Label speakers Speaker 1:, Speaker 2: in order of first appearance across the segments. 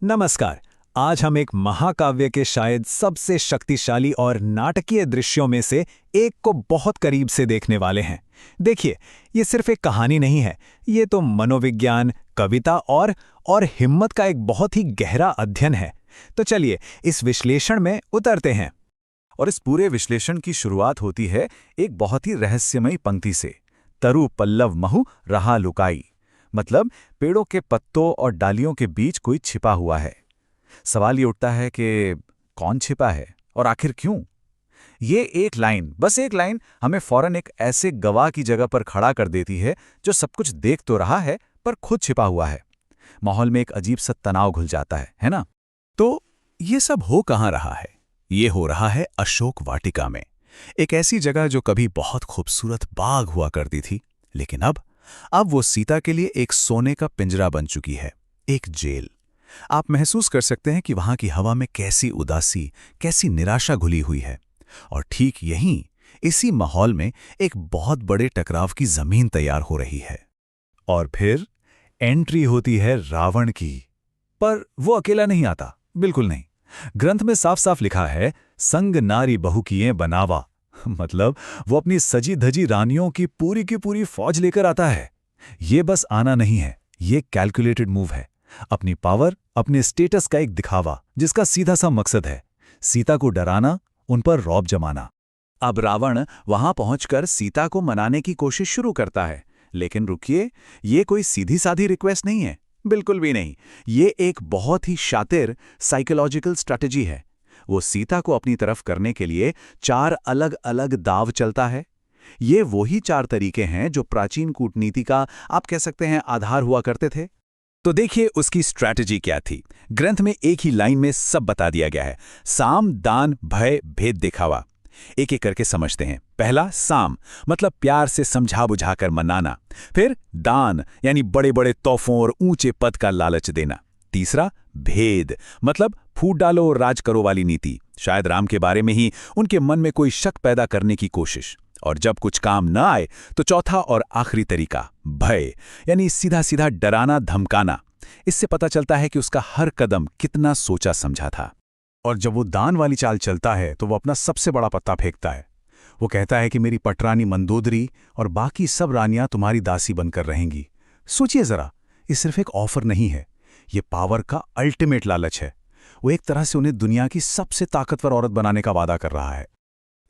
Speaker 1: नमस्कार। आज हम एक महाकाव्य के शायद सबसे शक्तिशाली और नाटकीय दृश्यों में से एक को बहुत करीब से देखने वाले हैं। देखिए, ये सिर्फ एक कहानी नहीं है, ये तो मनोविज्ञान, कविता और हिम्मत का एक बहुत ही गहरा अध्ययन है। तो चलिए इस विश्लेषण में उतरते हैं।
Speaker 2: और इस पूरे विश्लेषण की शुरुआत होती है एक बहुत ही रहस्यमयी पंक्ति से। तरु पल्लव महु रहा लुकाई। मतलब पेड़ों के पत्तों और डालियों के बीच कोई छिपा हुआ है। सवाल ये उठता है कि कौन छिपा है और आखिर क्यों? ये एक लाइन, बस एक लाइन, हमें फौरन एक ऐसे गवाह की जगह पर खड़ा कर देती है जो सब कुछ देख तो रहा है पर खुद छिपा हुआ है। माहौल में एक अजीब सा तनाव घुल जाता है ना?
Speaker 3: तो ये सब हो कहाँ रहा है? ये हो रहा है अशोक वाटिका में, एक ऐसी जगह जो कभी बहुत खूबसूरत बाग हुआ करती थी, लेकिन अब वो सीता के लिए एक सोने का पिंजरा बन चुकी है, एक जेल। आप महसूस कर सकते हैं कि वहां की हवा में कैसी उदासी, कैसी निराशा घुली हुई है। और ठीक यहीं, इसी माहौल में एक बहुत बड़े टकराव की जमीन तैयार हो रही है।
Speaker 2: और फिर एंट्री होती है रावण की। पर वो अकेला नहीं आता, बिल्कुल नहीं। ग्रंथ में साफ साफ लिखा है, संग नारी बहु किए बनावा। मतलब वो अपनी सजी धजी रानियों की पूरी फौज लेकर आता है। ये बस आना नहीं है, ये कैलकुलेटेड मूव है। अपनी पावर, अपने स्टेटस का एक दिखावा, जिसका सीधा सा मकसद है सीता को डराना, उन पर रौब जमाना। अब रावण वहां पहुंचकर सीता को मनाने की कोशिश शुरू करता है। लेकिन रुकिए, ये कोई सीधी साधी रिक्वेस्ट नहीं है, बिल्कुल भी नहीं। ये एक बहुत ही शातिर साइकोलॉजिकल स्ट्रैटेजी है। वो सीता को अपनी तरफ करने के लिए 4 अलग अलग दाव चलता है। ये वही 4 तरीके हैं जो प्राचीन कूटनीति का, आप कह सकते हैं, आधार हुआ करते थे।
Speaker 3: तो देखिए उसकी स्ट्रैटेजी क्या थी। ग्रंथ में एक ही लाइन में सब बता दिया गया है। साम, दान, भय, भेद, दिखावा। एक एक करके समझते हैं। पहला, साम, मतलब प्यार से समझा बुझाकर मनाना। फिर दान, यानी बड़े बड़े तोहफों और ऊंचे पद का लालच देना। तीसरा, भेद, मतलब फूट डालो और राज करो वाली नीति, शायद राम के बारे में ही उनके मन में कोई शक पैदा करने की कोशिश। और जब कुछ काम न आए तो चौथा और आखिरी तरीका, भय, यानी सीधा सीधा डराना, धमकाना। इससे पता चलता है कि उसका हर कदम कितना सोचा समझा था।
Speaker 2: और जब वो दान वाली चाल चलता है तो वो अपना सबसे बड़ा पत्ता फेंकता है। वो कहता है कि मेरी पटरानी मंदोदरी और बाकी सब रानियां तुम्हारी दासी बनकर रहेंगी। सोचिए जरा, ये सिर्फ एक ऑफर नहीं है, ये पावर का अल्टीमेट लालच है। वो एक तरह से उन्हें दुनिया की सबसे ताकतवर औरत बनाने का वादा कर रहा है।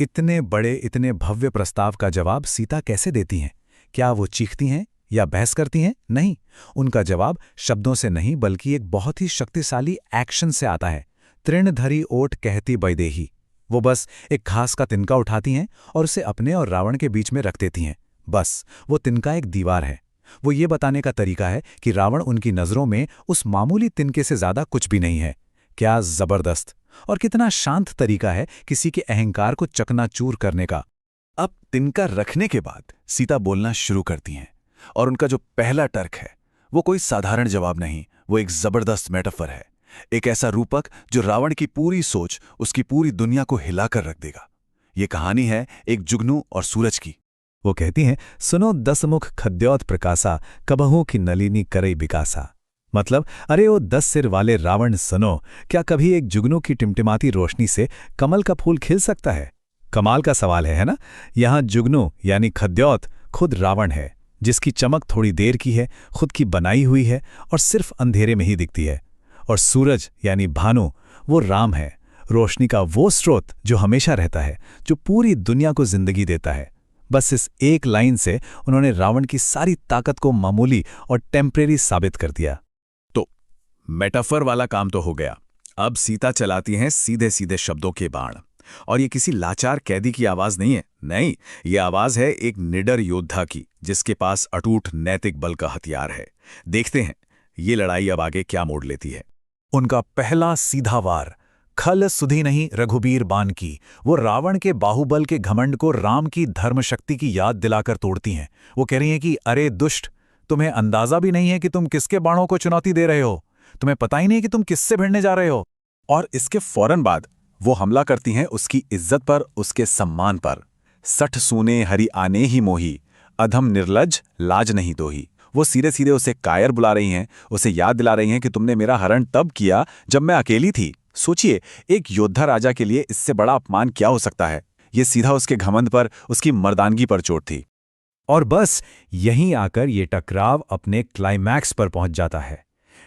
Speaker 2: इतने बड़े, इतने भव्य प्रस्ताव का जवाब सीता कैसे देती हैं? क्या वो चीखती हैं या बहस करती हैं? नहीं, उनका जवाब शब्दों से नहीं बल्कि एक बहुत ही शक्तिशाली एक्शन से आता है। तृणधरी ओट कहती बैदेही। वो बस एक घास का तिनका उठाती हैं और उसे अपने और रावण के बीच में रख देती हैं। बस वो तिनका एक दीवार है। वो ये बताने का तरीका है कि रावण उनकी नज़रों में उस मामूली तिनके से ज्यादा कुछ भी नहीं है। क्या जबरदस्त और कितना शांत तरीका है किसी के अहंकार को चकनाचूर करने का। अब तिनका रखने के बाद सीता बोलना शुरू करती हैं, और उनका जो पहला तर्क है वो कोई साधारण जवाब नहीं, वो एक जबरदस्त मेटाफर है। एक ऐसा रूपक जो रावण की पूरी सोच, उसकी पूरी दुनिया को हिलाकर रख देगा। ये कहानी है एक जुगनू और सूरज की।
Speaker 3: वो कहती हैं, सुनो दसमुख खद्योत प्रकाशा, कबहू की नलिनी करई बिकासा। मतलब, अरे ओ 10 सिर वाले रावण सुनो, क्या कभी एक जुगनू की टिमटिमाती रोशनी से कमल का फूल खिल सकता है? कमाल का सवाल है ना? यहाँ जुगनू यानी खद्योत खुद रावण है, जिसकी चमक थोड़ी देर की है, खुद की बनाई हुई है और सिर्फ अंधेरे में ही दिखती है। और सूरज यानी भानु, वो राम है, रोशनी का वो स्रोत जो हमेशा रहता है, जो पूरी दुनिया को जिंदगी देता है। बस इस एक लाइन से उन्होंने रावण की सारी ताकत को मामूली और टेम्परेरी साबित कर दिया।
Speaker 2: तो मेटाफर वाला काम तो हो गया। अब सीता चलाती हैं सीधे सीधे शब्दों के बाण। और ये किसी लाचार कैदी की आवाज नहीं है, नहीं, ये आवाज है एक निडर योद्धा की, जिसके पास अटूट नैतिक बल का हथियार है। देखते हैं ये लड़ाई अब आगे क्या मोड़ लेती है। उनका पहला सीधा वार, खल सुधी नहीं रघुबीर बाण की, वो रावण के बाहुबल के घमंड को राम की धर्मशक्ति की याद दिलाकर तोड़ती हैं। वो कह रही हैं कि अरे दुष्ट, तुम्हें अंदाजा भी नहीं है कि तुम किसके बाणों को चुनौती दे रहे हो, तुम्हें पता ही नहीं कि तुम किससे भिड़ने जा रहे हो। और इसके फौरन बाद वो हमला करती हैं उसकी इज्जत पर, उसके सम्मान पर। 60 सूने हरि आने ही मोही, अधम निर्लज लाज नहीं दोही। वो सीधे सीधे उसे कायर बुला रही हैं, उसे याद दिला रही हैं कि तुमने मेरा हरण तब किया जब मैं अकेली थी। सोचिए, एक योद्धा राजा के लिए इससे बड़ा अपमान क्या हो सकता है। ये सीधा उसके घमंड पर, उसकी मर्दानगी पर चोट थी।
Speaker 3: और बस यहीं आकर ये टकराव अपने क्लाइमैक्स पर पहुंच जाता है।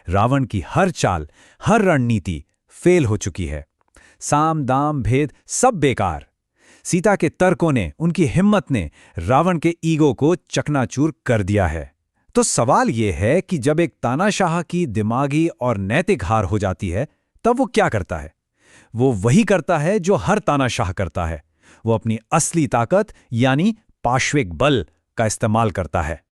Speaker 3: रावण की हर चाल, हर रणनीति फेल हो चुकी है। साम दाम भेद सब बेकार। सीता के तर्कों ने, उनकी हिम्मत ने रावण के ईगो को चकनाचूर कर दिया है। तो सवाल ये है कि जब एक तानाशाह की दिमागी और नैतिक हार हो जाती है, तब वो क्या करता है? वो वही करता है जो हर तानाशाह करता है। वो अपनी असली ताकत यानी पाश्विक बल का इस्तेमाल करता है।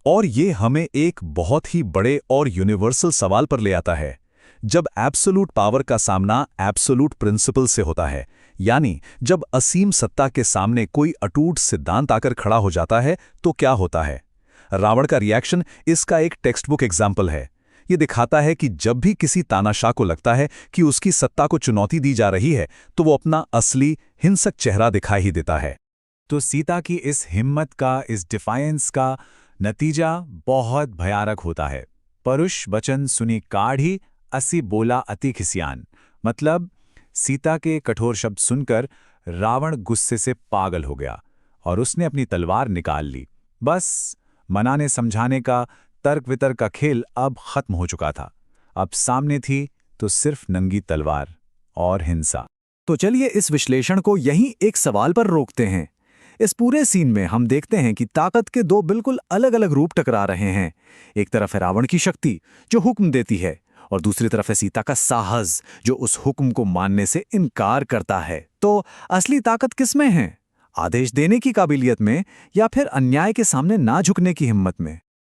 Speaker 2: और ये हमें एक बहुत ही बड़े और यूनिवर्सल सवाल पर ले आता है। जब एब्सोल्यूट पावर का सामना एब्सोल्यूट प्रिंसिपल से होता है, यानी जब असीम सत्ता के सामने कोई अटूट सिद्धांत आकर खड़ा हो जाता है, तो क्या होता है? रावण का रिएक्शन इसका एक टेक्स्ट बुक एग्जाम्पल है। ये दिखाता है कि जब भी किसी तानाशाह को लगता है कि उसकी सत्ता को चुनौती दी जा रही है, तो वो अपना असली हिंसक चेहरा दिखाई ही देता है।
Speaker 1: तो सीता की इस हिम्मत का, इस डिफायंस का नतीजा बहुत भयानक होता है। परुष वचन सुनी काढ़ी, असी बोला अति खिसियान। मतलब सीता के कठोर शब्द सुनकर रावण गुस्से से पागल हो गया और उसने अपनी तलवार निकाल ली। बस मनाने समझाने का, तर्क वितर्क का खेल अब खत्म हो चुका था। अब सामने थी तो सिर्फ नंगी तलवार और हिंसा।
Speaker 3: तो चलिए इस विश्लेषण को यहीं एक सवाल पर रोकते हैं। इस पूरे सीन में हम देखते हैं कि ताकत के दो बिल्कुल अलग अलग रूप टकरा रहे हैं। एक तरफ है रावण की शक्ति जो हुक्म देती है, और दूसरी तरफ है सीता का साहस जो उस हुक्म को मानने से इनकार करता है। तो असली ताकत किसमें है? आदेश देने की काबिलियत में, या फिर अन्याय के सामने ना झुकने की हिम्मत में?